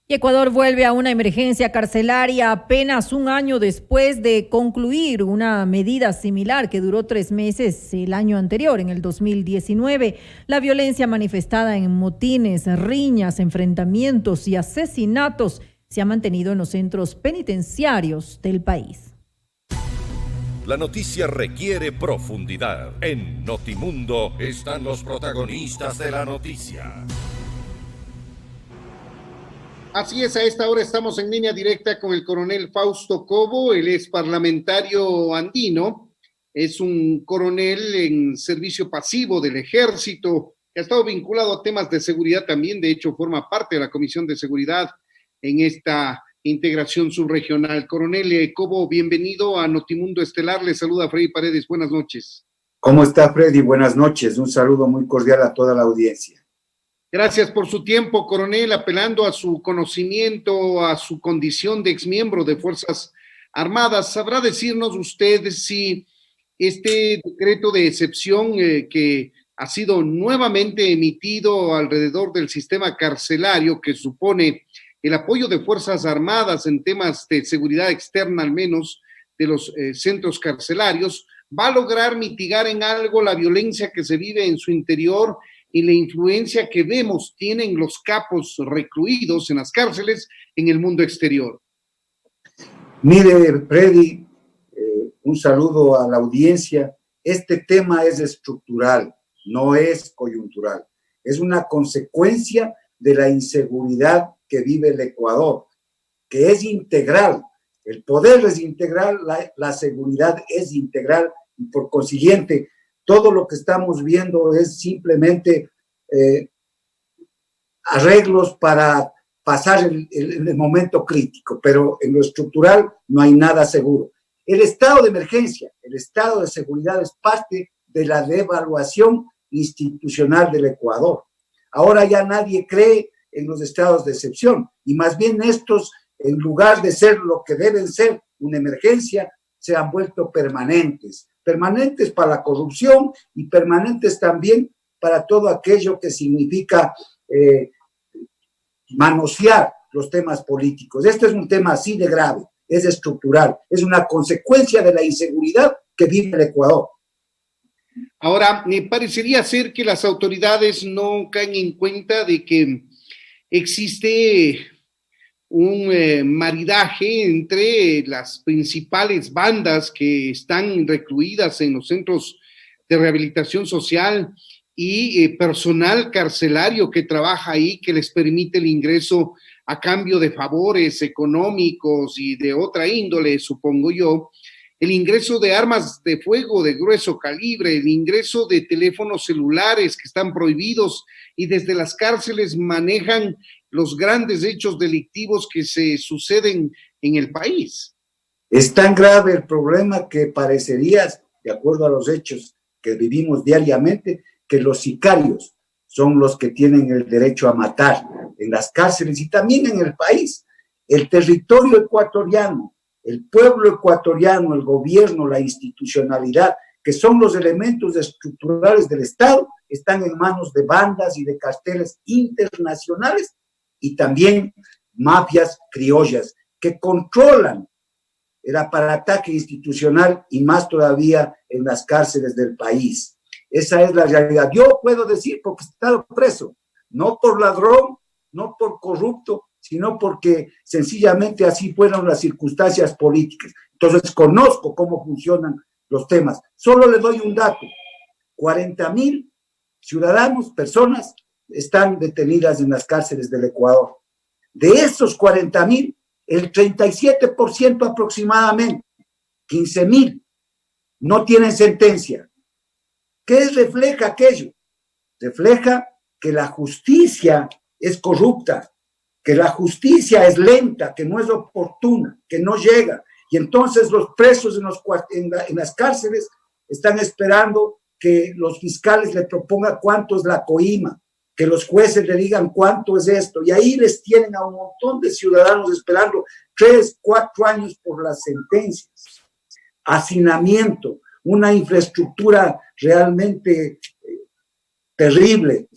Y Ecuador vuelve a una emergencia carcelaria apenas un año después de concluir una medida similar que duró 3 meses el año anterior, en el 2019. La violencia manifestada en motines, riñas, enfrentamientos y asesinatos se ha mantenido en los centros penitenciarios del país. La noticia requiere profundidad. En Notimundo están los protagonistas de la noticia. Así es, a esta hora estamos en línea directa con el coronel Fausto Cobo. Él es parlamentario andino, es un coronel en servicio pasivo del ejército, que ha estado vinculado a temas de seguridad también. De hecho, forma parte de la Comisión de Seguridad en esta integración subregional. Coronel Cobo, bienvenido a Notimundo Estelar. Le saluda Freddy Paredes. Buenas noches. ¿Cómo está, Freddy? Buenas noches. Un saludo muy cordial a toda la audiencia. Gracias por su tiempo, coronel, apelando a su conocimiento, a su condición de exmiembro de Fuerzas Armadas. ¿Sabrá decirnos usted si este decreto de excepción que ha sido nuevamente emitido alrededor del sistema carcelario, que supone el apoyo de Fuerzas Armadas en temas de seguridad externa, al menos de los centros carcelarios, va a lograr mitigar en algo la violencia que se vive en su interior y la influencia que vemos tienen los capos recluidos en las cárceles en el mundo exterior? Mire, Freddy, un saludo a la audiencia. Este tema es estructural, no es coyuntural. Es una consecuencia de la inseguridad que vive el Ecuador, que es integral. El poder es integral, la seguridad es integral, y por consiguiente, todo lo que estamos viendo es simplemente arreglos para pasar el momento crítico, pero en lo estructural no hay nada seguro. El estado de emergencia, el estado de seguridad es parte de la devaluación institucional del Ecuador. Ahora ya nadie cree en los estados de excepción, y más bien estos, en lugar de ser lo que deben ser una emergencia, se han vuelto permanentes para la corrupción y permanentes también para todo aquello que significa manosear los temas políticos. Este es un tema así de grave, es estructural, es una consecuencia de la inseguridad que vive el Ecuador. Ahora, me parecería ser que las autoridades no caen en cuenta de que existe un maridaje entre las principales bandas que están recluidas en los centros de rehabilitación social y personal carcelario que trabaja ahí, que les permite el ingreso a cambio de favores económicos y de otra índole, supongo yo, el ingreso de armas de fuego de grueso calibre, el ingreso de teléfonos celulares que están prohibidos y desde las cárceles manejan los grandes hechos delictivos que se suceden en el país. Es tan grave el problema que parecería, de acuerdo a los hechos que vivimos diariamente, que los sicarios son los que tienen el derecho a matar en las cárceles y también en el país. El territorio ecuatoriano, el pueblo ecuatoriano, el gobierno, la institucionalidad, que son los elementos estructurales del Estado, están en manos de bandas y de carteles internacionales y también mafias criollas que controlan el aparataje institucional y más todavía en las cárceles del país. Esa es la realidad. Yo puedo decir porque he estado preso, no por ladrón, no por corrupto, sino porque sencillamente así fueron las circunstancias políticas. Entonces conozco cómo funcionan los temas. Solo le doy un dato: 40,000 ciudadanos, personas, están detenidas en las cárceles del Ecuador. De esos 40,000, el 37% aproximadamente, 15,000, no tienen sentencia. ¿Qué refleja aquello? Refleja que la justicia es corrupta, que la justicia es lenta, que no es oportuna, que no llega. Y entonces los presos en las cárceles están esperando que los fiscales le propongan cuánto es la coima, que los jueces le digan cuánto es esto. Y ahí les tienen a un montón de ciudadanos esperando 3, 4 años por las sentencias. Hacinamiento, una infraestructura realmente terrible.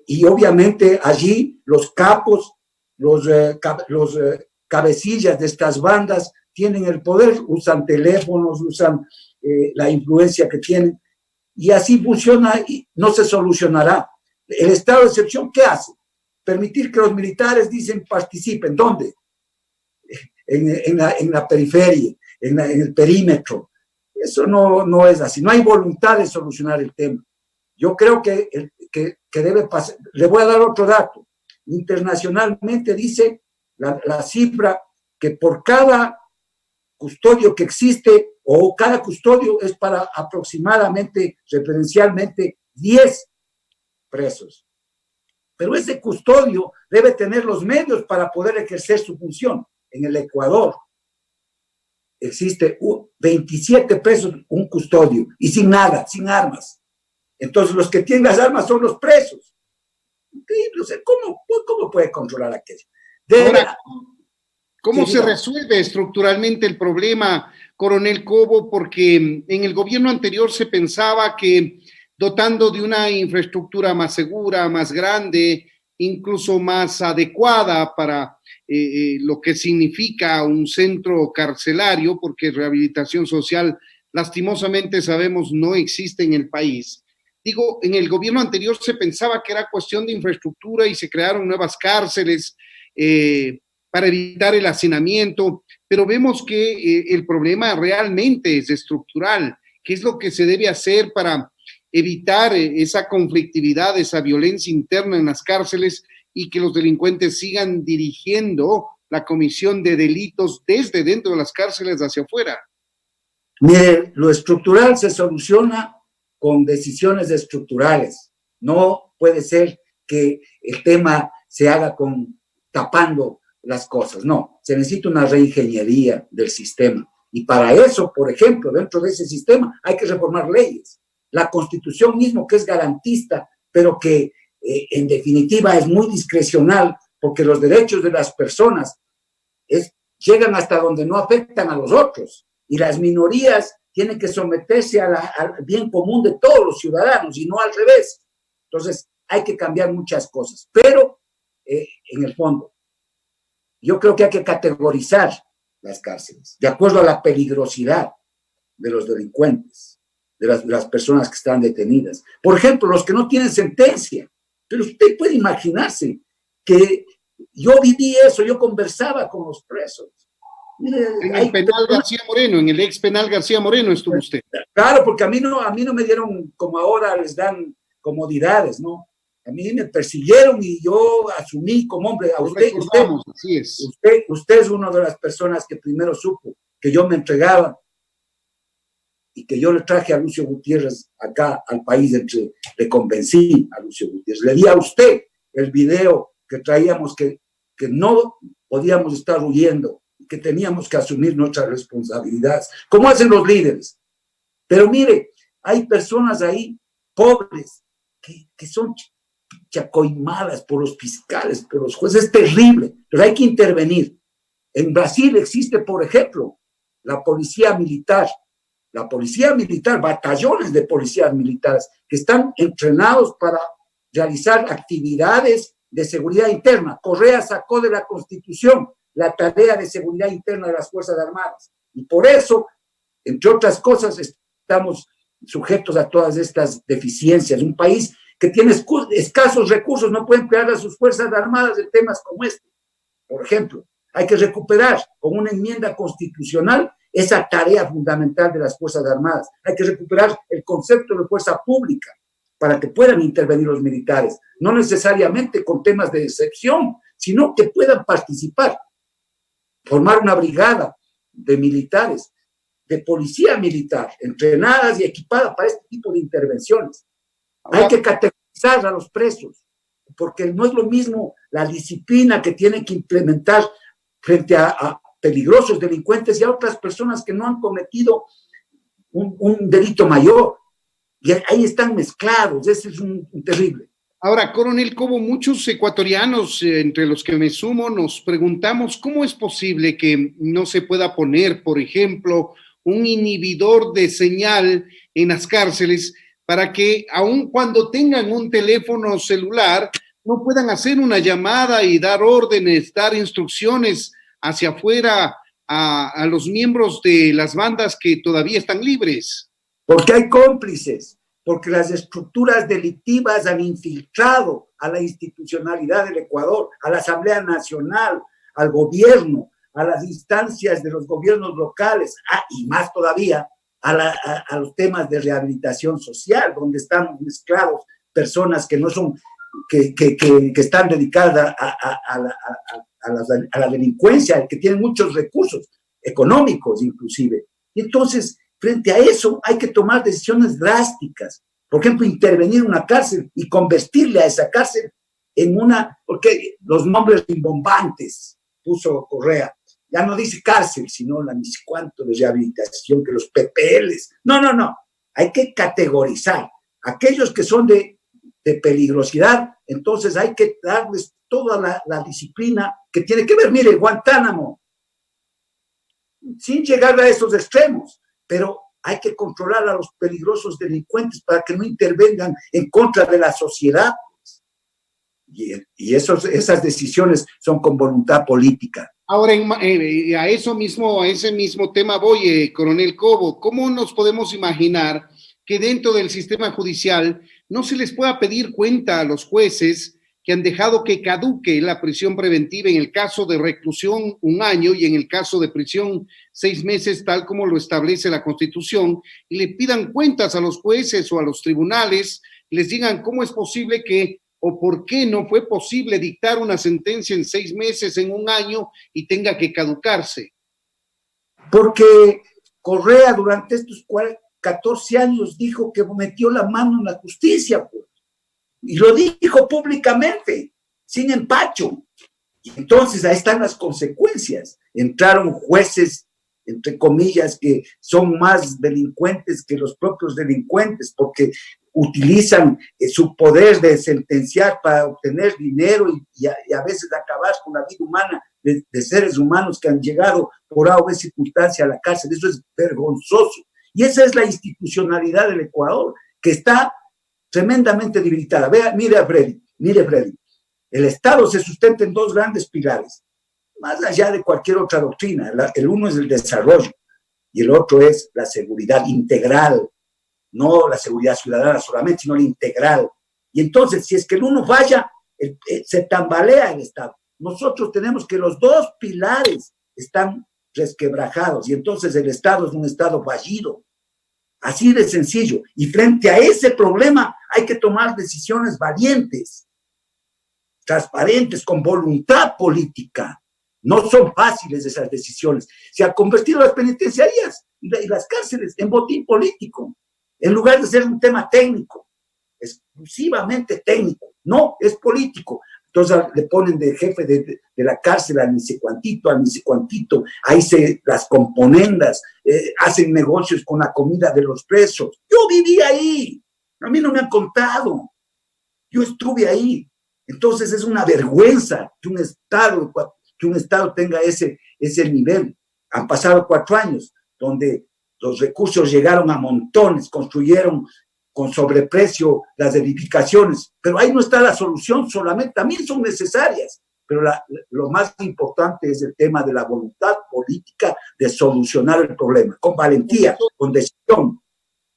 Y obviamente allí los capos los cabecillas de estas bandas tienen el poder, usan teléfonos, usan la influencia que tienen, y así funciona y no se solucionará. El estado de excepción, ¿qué hace? Permitir que los militares participen. ¿Dónde? En la periferia, en el perímetro. Eso no es así. No hay voluntad de solucionar el tema. Yo creo que debe pasar. Le voy a dar otro dato. Internacionalmente dice la cifra que por cada custodio que existe, o cada custodio es para aproximadamente, referencialmente, 10 presos. Pero ese custodio debe tener los medios para poder ejercer su función. En el Ecuador existe 27 presos, un custodio, y sin nada, sin armas. Entonces los que tienen las armas son los presos. Increíble, o sea, ¿cómo puede controlar aquello? Ahora, ¿cómo se resuelve estructuralmente el problema, coronel Cobo? Porque en el gobierno anterior se pensaba que dotando de una infraestructura más segura, más grande, incluso más adecuada para lo que significa un centro carcelario, porque rehabilitación social, lastimosamente sabemos, no existe en el país. Digo, en el gobierno anterior se pensaba que era cuestión de infraestructura y se crearon nuevas cárceles para evitar el hacinamiento, pero vemos que el problema realmente es estructural. ¿Qué es lo que se debe hacer para evitar esa conflictividad, esa violencia interna en las cárceles y que los delincuentes sigan dirigiendo la comisión de delitos desde dentro de las cárceles hacia afuera? Mire, lo estructural se soluciona con decisiones estructurales. No puede ser que el tema se haga tapando las cosas. No, se necesita una reingeniería del sistema. Y para eso, por ejemplo, dentro de ese sistema hay que reformar leyes. La Constitución mismo, que es garantista, pero que en definitiva es muy discrecional, porque los derechos de las personas llegan hasta donde no afectan a los otros, y las minorías tienen que someterse al bien común de todos los ciudadanos y no al revés. Entonces hay que cambiar muchas cosas, pero en el fondo yo creo que hay que categorizar las cárceles de acuerdo a la peligrosidad de los delincuentes, de las personas que están detenidas. Por ejemplo, los que no tienen sentencia. Pero usted puede imaginarse que yo viví eso, yo conversaba con los presos. Mire, en el penal García Moreno, en el ex penal García Moreno estuvo usted. Claro, porque a mí no me dieron, como ahora les dan comodidades, ¿no? A mí me persiguieron y yo asumí como hombre. A usted es una de las personas que primero supo que yo me entregaba y que yo le traje a Lucio Gutiérrez acá al país, le convencí a Lucio Gutiérrez. Le di a usted el video que traíamos, que no podíamos estar huyendo, que teníamos que asumir nuestras responsabilidades, como hacen los líderes. Pero mire, hay personas ahí pobres que son chacoimadas por los fiscales, por los jueces. Es terrible, pero hay que intervenir. En Brasil existe, por ejemplo, la policía militar, batallones de policías militares que están entrenados para realizar actividades de seguridad interna. Correa sacó de la Constitución la tarea de seguridad interna de las Fuerzas Armadas. Y por eso, entre otras cosas, estamos sujetos a todas estas deficiencias. Un país que tiene escasos recursos no puede emplear a sus Fuerzas Armadas en temas como este. Por ejemplo, hay que recuperar con una enmienda constitucional esa tarea fundamental de las Fuerzas Armadas. Hay que recuperar el concepto de fuerza pública para que puedan intervenir los militares, no necesariamente con temas de excepción, sino que puedan participar, formar una brigada de militares, de policía militar, entrenadas y equipadas para este tipo de intervenciones. Hay que categorizar a los presos, porque no es lo mismo la disciplina que tienen que implementar frente a peligrosos delincuentes y a otras personas que no han cometido un delito mayor. Y ahí están mezclados, ese es un terrible. Ahora, coronel Cobo, muchos ecuatorianos, entre los que me sumo, nos preguntamos cómo es posible que no se pueda poner, por ejemplo, un inhibidor de señal en las cárceles para que, aun cuando tengan un teléfono celular, no puedan hacer una llamada y dar órdenes, dar instrucciones hacia afuera a los miembros de las bandas que todavía están libres? Porque hay cómplices, porque las estructuras delictivas han infiltrado a la institucionalidad del Ecuador, a la Asamblea Nacional, al gobierno, a las instancias de los gobiernos locales, y más todavía a los temas de rehabilitación social, donde están mezclados personas que no son, que están dedicadas a la delincuencia, que tienen muchos recursos económicos inclusive. Y entonces, frente a eso, hay que tomar decisiones drásticas. Por ejemplo, intervenir en una cárcel y convertirle a esa cárcel en una, porque los nombres rimbombantes puso Correa, ya no dice cárcel, sino la ni sé cuánto de rehabilitación, que los PPLs. No. Hay que categorizar. Aquellos que son de peligrosidad, entonces hay que darles toda la disciplina que tiene que ver. Mire, Guantánamo, sin llegar a esos extremos, pero hay que controlar a los peligrosos delincuentes para que no intervengan en contra de la sociedad. Y esas decisiones son con voluntad política. Ahora, a ese mismo tema voy, coronel Cobo. ¿Cómo nos podemos imaginar que dentro del sistema judicial no se les pueda pedir cuenta a los jueces que han dejado que caduque la prisión preventiva en el caso de reclusión 1 año y en el caso de prisión 6 meses, tal como lo establece la Constitución, y le pidan cuentas a los jueces o a los tribunales, les digan cómo es posible que o por qué no fue posible dictar una sentencia en 6 meses, en 1 año, y tenga que caducarse? Porque Correa durante estos 14 años dijo que metió la mano en la justicia, pues. Y lo dijo públicamente, sin empacho. Y entonces ahí están las consecuencias. Entraron jueces, entre comillas, que son más delincuentes que los propios delincuentes, porque utilizan su poder de sentenciar para obtener dinero y a veces acabar con la vida humana de seres humanos que han llegado por A o B circunstancia a la cárcel. Eso es vergonzoso. Y esa es la institucionalidad del Ecuador, que está tremendamente debilitada. Mire, Freddy, el Estado se sustenta en 2 grandes pilares, más allá de cualquier otra doctrina. El uno es el desarrollo y el otro es la seguridad integral, no la seguridad ciudadana solamente, sino la integral. Y entonces, si es que el uno falla, se tambalea el Estado. Nosotros tenemos que los 2 pilares están resquebrajados y entonces el Estado es un Estado fallido. Así de sencillo. Y frente a ese problema hay que tomar decisiones valientes, transparentes, con voluntad política. No son fáciles esas decisiones. Se han convertido las penitenciarías y las cárceles en botín político, en lugar de ser un tema técnico, exclusivamente técnico. No, es político. Entonces le ponen de jefe de la cárcel al ni sé cuantito, ahí las componendas, hacen negocios con la comida de los presos. Yo viví ahí, a mí no me han contado, yo estuve ahí. Entonces es una vergüenza que un Estado tenga ese nivel. Han pasado 4 años donde los recursos llegaron a montones, construyeron con sobreprecio las edificaciones, pero ahí no está la solución solamente, también son necesarias, pero lo más importante es el tema de la voluntad política de solucionar el problema, con valentía, con decisión.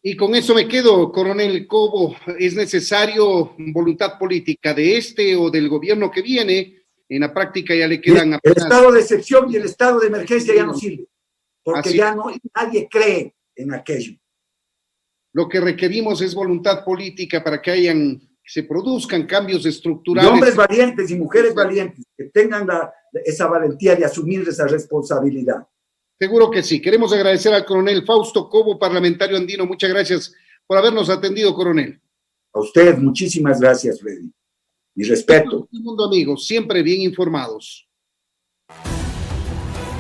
Y con eso me quedo, coronel Cobo. ¿Es necesario voluntad política de este o del gobierno que viene? En la práctica ya le quedan apenas... El estado de excepción y el estado de emergencia ya no sirve, porque ya no nadie cree en aquello. Lo que requerimos es voluntad política para que se produzcan cambios estructurales. Y hombres valientes y mujeres valientes que tengan esa valentía de asumir esa responsabilidad. Seguro que sí. Queremos agradecer al coronel Fausto Cobo, parlamentario andino. Muchas gracias por habernos atendido, coronel. A usted, muchísimas gracias, Freddy. Mi respeto. Todo el mundo, amigos, siempre bien informados.